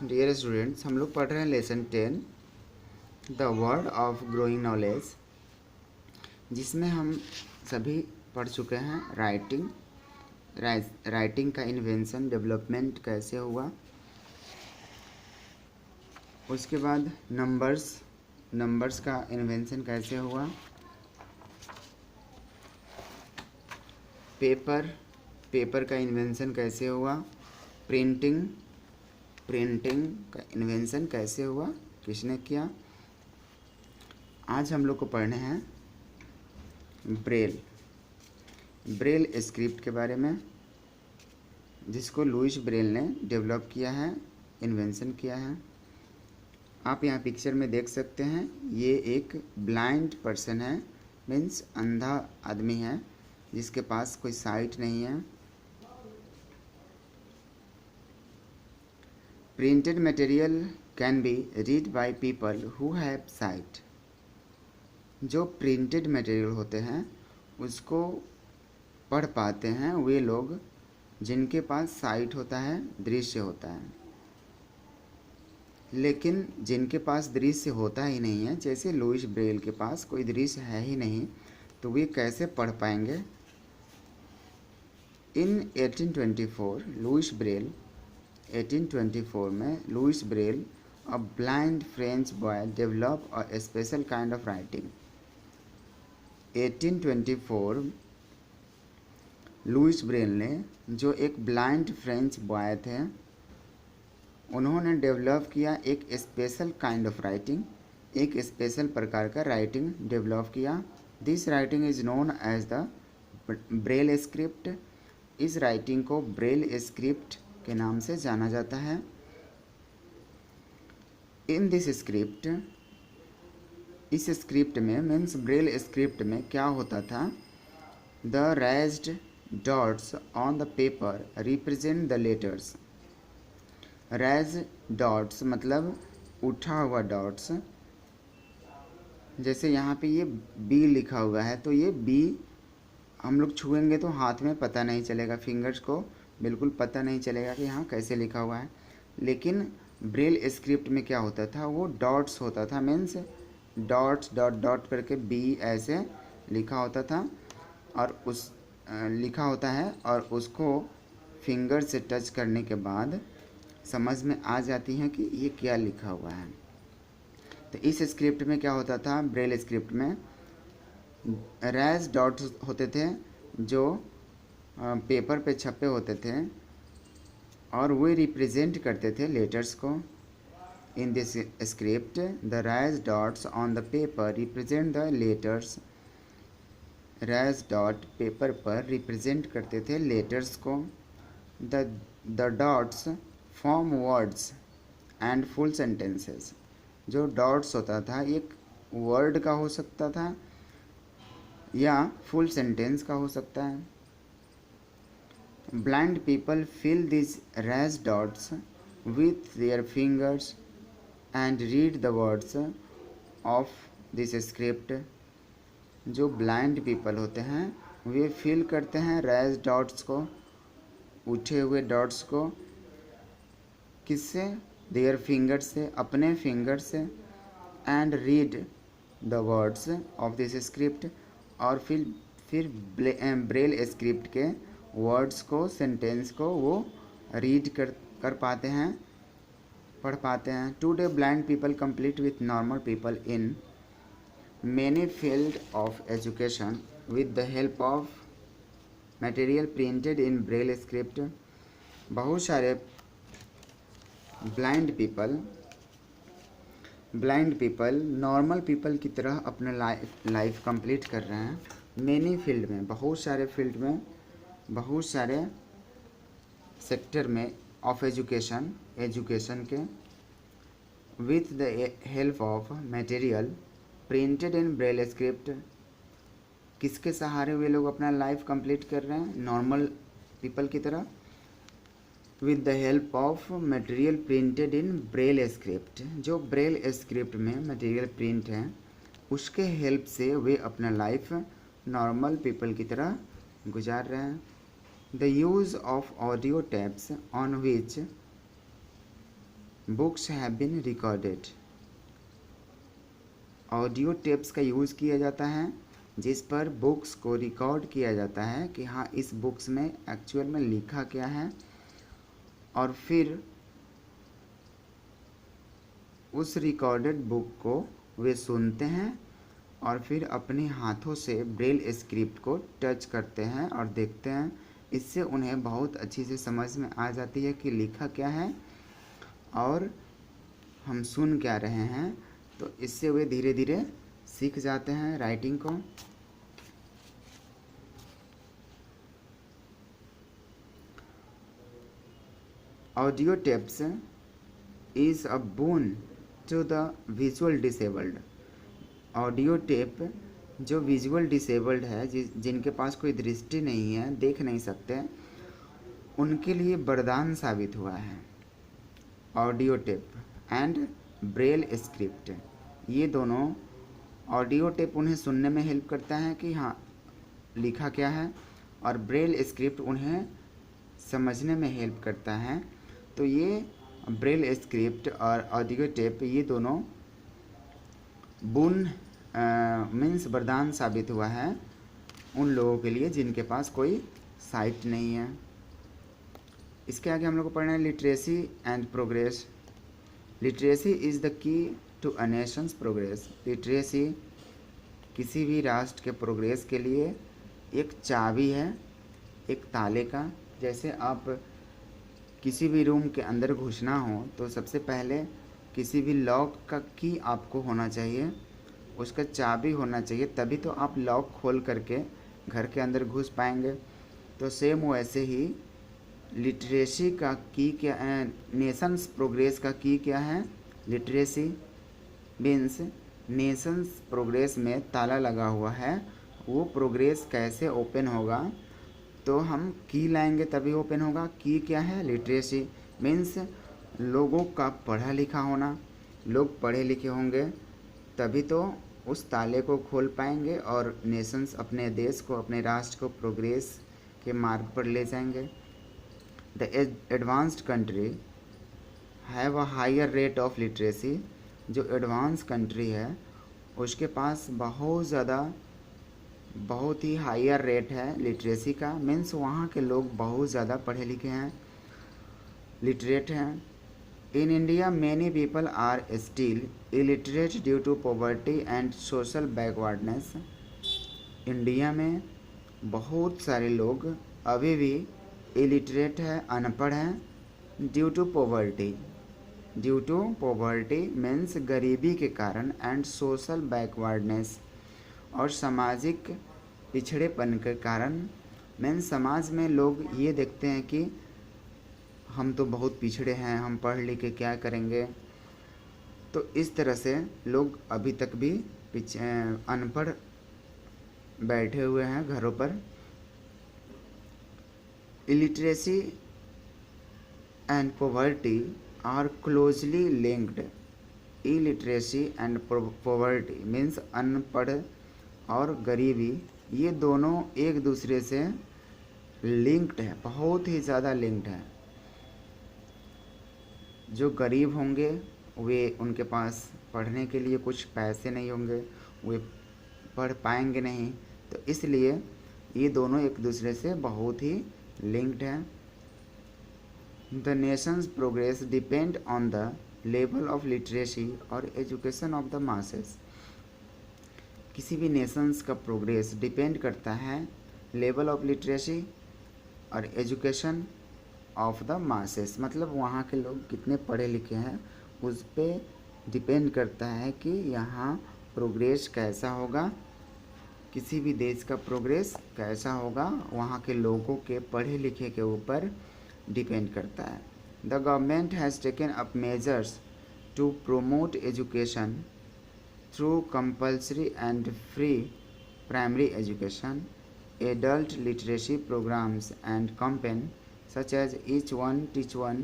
Dear students, हम लोग पढ़ रहे हैं lesson 10 the word of growing knowledge, जिसमें हम सभी पढ़ चुके हैं राइटिंग का इन्वेंशन डेवलपमेंट कैसे हुआ। उसके बाद नंबर्स का इन्वेंशन कैसे हुआ। पेपर का इन्वेंशन कैसे हुआ। प्रिंटिंग का इन्वेंशन कैसे हुआ, किसने किया। आज हम लोग को पढ़ने हैं ब्रेल स्क्रिप्ट के बारे में, जिसको लुइस ब्रेल ने डेवलप किया है, इन्वेंशन किया है। आप यहाँ पिक्चर में देख सकते हैं, ये एक ब्लाइंड पर्सन है, मीन्स अंधा आदमी है जिसके पास कोई साइट नहीं है। Printed material can be read by people who have site. जो प्रिंटेड मटेरियल होते हैं उसको पढ़ पाते हैं वे लोग जिनके पास साइट होता है, दृश्य होता है। लेकिन जिनके पास दृश्य होता ही नहीं है, जैसे लुइस ब्रेल के पास कोई दृश्य है ही नहीं, तो वे कैसे पढ़ पाएंगे। इन 1824 में Louis Braille a blind French boy develop a special kind of writing. 1824 Louis Braille ने, जो एक ब्लाइंड फ्रेंच बॉय थे, उन्होंने डेवलप किया एक स्पेशल काइंड ऑफ राइटिंग, एक स्पेशल प्रकार का राइटिंग डेवलप किया। This writing is known as the Braille script. इस राइटिंग को ब्रेल स्क्रिप्ट के नाम से जाना जाता है। इन दिस स्क्रिप्ट, इस स्क्रिप्ट में मीन्स ब्रेल स्क्रिप्ट में क्या होता था, the raised dots on the paper represent the letters. Raise dots मतलब उठा हुआ डॉट्स। जैसे यहाँ पे ये बी लिखा हुआ है, तो ये बी हम लोग छुएंगे तो हाथ में पता नहीं चलेगा, फिंगर्स को बिल्कुल पता नहीं चलेगा कि यहाँ कैसे लिखा हुआ है। लेकिन ब्रेल स्क्रिप्ट में क्या होता था, वो डॉट्स होता था, मीन्स डॉट्स डॉट डॉट करके बी ऐसे लिखा होता था, और उस लिखा होता है, और उसको फिंगर से टच करने के बाद समझ में आ जाती है कि ये क्या लिखा हुआ है। तो इस स्क्रिप्ट में क्या होता था, ब्रेल स्क्रिप्ट में रेज डॉट्स होते थे जो पेपर पे छपे होते थे, और वे रिप्रेजेंट करते थे लेटर्स को। In this script the raise dots on the paper represent the letters. Raise dot paper पर रिप्रेजेंट करते थे लेटर्स को। The dots form words and full sentences. जो डॉट्स होता था एक वर्ड का हो सकता था या फुल सेंटेंस का हो सकता है। Blind people feel this raise dots with their fingers and read the words of this script. जो ब्लाइंड पीपल होते हैं वे फिल करते हैं रेज डॉट्स को, उठे हुए डॉट्स को, किससे, देयर फिंगर से, अपने फिंगर से, and read the words of this script, और फिर ब्रेल स्क्रिप्ट के वर्ड्स को, सेंटेंस को वो रीड कर पाते हैं, पढ़ पाते हैं। Today blind people complete with normal people in many field of education with the help of material printed in Braille script. बहुत सारे ब्लाइंड पीपल नॉर्मल पीपल की तरह अपना लाइफ कंप्लीट कर रहे हैं। मेनी फील्ड में, बहुत सारे फील्ड में, बहुत सारे सेक्टर में ऑफ एजुकेशन के, with the help of material printed in Braille script. किसके सहारे वे लोग अपना लाइफ कंप्लीट कर रहे हैं, नॉर्मल पीपल की तरह। With the help of material printed in Braille script. जो ब्रेल स्क्रिप्ट में मटेरियल प्रिंट है उसके हेल्प से वे अपना लाइफ नॉर्मल पीपल की तरह गुजार रहे हैं। The use of audio tapes on which books have been recorded. Audio tapes का यूज़ किया जाता है जिस पर बुक्स को रिकॉर्ड किया जाता है कि हाँ इस बुक्स में एक्चुअल में लिखा क्या है, और फिर उस रिकॉर्डेड बुक को वे सुनते हैं और फिर अपने हाथों से ब्रेल स्क्रिप्ट को टच करते हैं और देखते हैं। इससे उन्हें बहुत अच्छी से समझ में आ जाती है कि लिखा क्या है और हम सुन क्या रहे हैं। तो इससे वे धीरे धीरे सीख जाते हैं राइटिंग को। Audio tapes is a boon to the visual disabled. Audio tape जो विजुअल डिसेबल्ड है, जिनके पास कोई दृष्टि नहीं है, देख नहीं सकते, उनके लिए वरदान साबित हुआ है। Audio tape and Braille script, ये दोनों, ऑडियो टेप उन्हें सुनने में हेल्प करता है कि हाँ लिखा क्या है, और ब्रेल स्क्रिप्ट उन्हें समझने में हेल्प करता है। तो ये ब्रेल स्क्रिप्ट और ऑडियो टेप ये दोनों बुन मीन्स वरदान साबित हुआ है उन लोगों के लिए जिनके पास कोई साइट नहीं है। इसके आगे हम लोग को पढ़ना है literacy and progress. Literacy is the key to a nation's progress. Literacy किसी भी राष्ट्र के प्रोग्रेस के लिए एक चाबी है, एक ताले का। जैसे आप किसी भी रूम के अंदर घुसना हो तो सबसे पहले किसी भी लॉक का की आपको होना चाहिए, उसका चाबी होना चाहिए, तभी तो आप लॉक खोल करके घर के अंदर घुस पाएंगे। तो सेम वैसे ही लिटरेसी का की क्या है, नेशंस प्रोग्रेस का की क्या है, लिटरेसी मीन्स नेशंस प्रोग्रेस में ताला लगा हुआ है। वो प्रोग्रेस कैसे ओपन होगा, तो हम की लाएंगे तभी ओपन होगा। की क्या है, लिटरेसी मीन्स लोगों का पढ़ा लिखा होना। लोग पढ़े लिखे होंगे तभी तो उस ताले को खोल पाएंगे और नेशंस अपने देश को, अपने राष्ट्र को प्रोग्रेस के मार्ग पर ले जाएंगे। The advanced country have a higher rate of literacy. जो एडवांस कंट्री है उसके पास बहुत ही हायर रेट है लिटरेसी का। मीन्स वहाँ के लोग बहुत ज़्यादा पढ़े लिखे हैं, लिटरेट हैं। In India many people are still illiterate due to poverty and social backwardness. India में बहुत सारे लोग अभी भी इलिटरेट है, अनपढ़ हैं, due to poverty. Due to poverty means गरीबी के कारण, एंड सोशल बैकवर्डनेस और सामाजिक पिछड़ेपन के कारण। मीन्स समाज में लोग ये देखते हैं कि हम तो बहुत पिछड़े हैं, हम पढ़ लिख के क्या करेंगे। तो इस तरह से लोग अभी तक भी अनपढ़ बैठे हुए हैं घरों पर। Illiteracy and poverty are closely linked. Illiteracy and poverty means अनपढ़ और गरीबी, ये दोनों एक दूसरे से लिंक्ड है, बहुत ही ज़्यादा लिंक्ड है। जो गरीब होंगे वे, उनके पास पढ़ने के लिए कुछ पैसे नहीं होंगे, वे पढ़ पाएंगे नहीं। तो इसलिए ये दोनों एक दूसरे से बहुत ही लिंक्ड हैं। The Nations progress depend on the level of literacy और एजुकेशन ऑफ द मासेस। किसी भी नेशंस का प्रोग्रेस डिपेंड करता है लेवल ऑफ लिटरेसी और एजुकेशन ऑफ द मासेस, मतलब वहाँ के लोग कितने पढ़े लिखे हैं उस पर डिपेंड करता है कि यहाँ प्रोग्रेस कैसा होगा। किसी भी देश का प्रोग्रेस कैसा होगा वहाँ के लोगों के पढ़े लिखे के ऊपर डिपेंड करता है। The government has taken up measures to promote education through compulsory and free primary education, adult literacy programs and campaign such as each one teach one.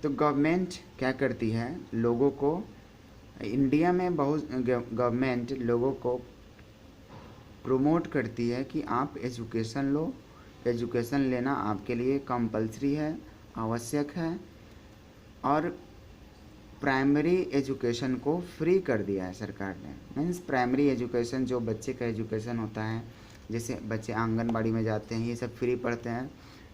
तो गवर्नमेंट क्या करती है, लोगों को, इंडिया में बहुत गवर्नमेंट लोगों को प्रोमोट करती है कि आप एजुकेशन लो, एजुकेशन लेना आपके लिए कंपलसरी है आवश्यक है। और प्राइमरी एजुकेशन को फ्री कर दिया है सरकार ने। मीन्स प्राइमरी एजुकेशन, जो बच्चे का एजुकेशन होता है, जैसे बच्चे आंगनबाड़ी में जाते हैं, ये सब फ्री पढ़ते हैं।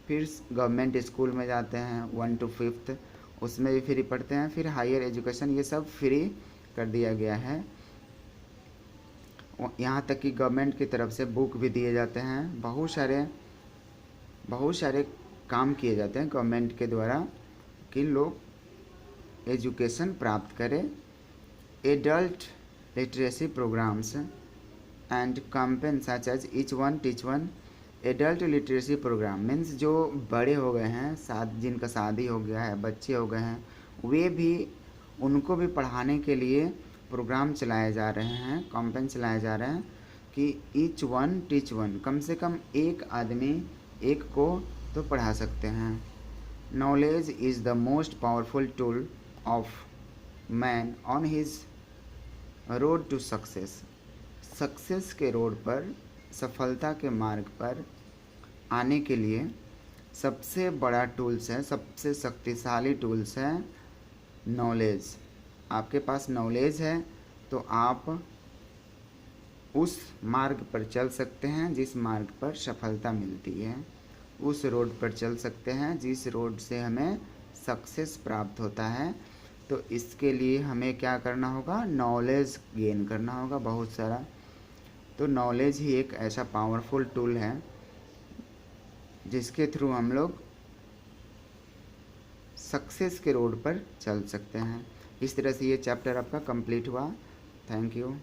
फिर गवर्नमेंट स्कूल में जाते हैं 1 to 5th, उसमें भी फ्री पढ़ते हैं। फिर हायर एजुकेशन, ये सब फ्री कर दिया गया है। यहाँ तक कि गवर्नमेंट की तरफ से बुक भी दिए जाते हैं। बहुत सारे काम किए जाते हैं गवर्नमेंट के द्वारा कि लोग एजुकेशन प्राप्त करें। Adult literacy programs and campaign such as each one teach one. Adult literacy program means जो बड़े हो गए हैं, जिनका शादी हो गया है, बच्चे हो गए हैं, वे भी, उनको भी पढ़ाने के लिए प्रोग्राम चलाए जा रहे हैं, कैंपेन चलाए जा रहे हैं कि ईच वन टीच वन, कम से कम एक आदमी एक को तो पढ़ा सकते हैं। Knowledge is the most powerful tool of man on his road to success. Success के रोड पर, सफलता के मार्ग पर आने के लिए सबसे बड़ा टूल्स है, सबसे शक्तिशाली टूल्स है नॉलेज। आपके पास नॉलेज है तो आप उस मार्ग पर चल सकते हैं जिस मार्ग पर सफलता मिलती है, उस रोड पर चल सकते हैं जिस रोड से हमें सक्सेस प्राप्त होता है। तो इसके लिए हमें क्या करना होगा? नॉलेज गेन करना होगा बहुत सारा। तो नॉलेज ही एक ऐसा पावरफुल टूल है जिसके थ्रू हम लोग सक्सेस के रोड पर चल सकते हैं। इस तरह से ये चैप्टर आपका कंप्लीट हुआ। Thank you.